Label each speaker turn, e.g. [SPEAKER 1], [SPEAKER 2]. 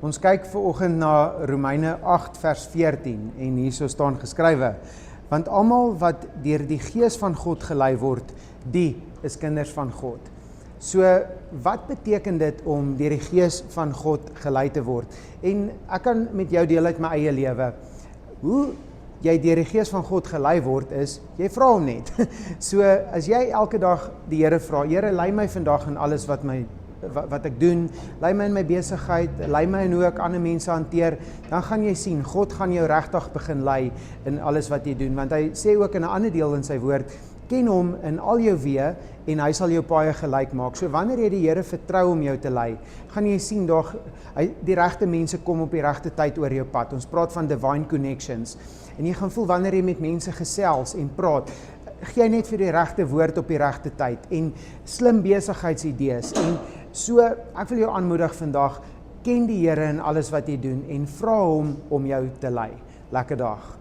[SPEAKER 1] Ons kyk vanoggend na Romeine 8 vers 14 en hierso staan geskrywe: want almal wat deur die Gees van God gelei word, die is kinders van God. So, wat beteken dit om deur die Gees van God gelei te word? En ek kan met jou deel uit my eie lewe. Hoe jy deur die Gees van God gelei word is, jy vra hom net. So, as jy elke dag die Here vra, Here, lei my vandag in alles wat ek doen, lei my in my besigheid, lei my in hoe ek ander mense hanteer, dan gaan jy sien, God gaan jou regtig begin lei in alles wat jy doen, want hy sê ook in 'n ander deel in sy woord, ken hom in al jou weë en hy sal jou paaie gelyk maak. So wanneer jy die Here vertrou om jou te lei, gaan jy sien, die regte mense kom op die regte tyd oor jou pad. Ons praat van divine connections, en jy gaan voel wanneer jy met mense gesels en praat, gee jy net vir die regte woord op die regte tyd, en slim besigheidsidees, en so, ek wil jou aanmoedig vandag, ken die Here in alles wat jy doen, en vra hom om jou te lei. Lekker dag.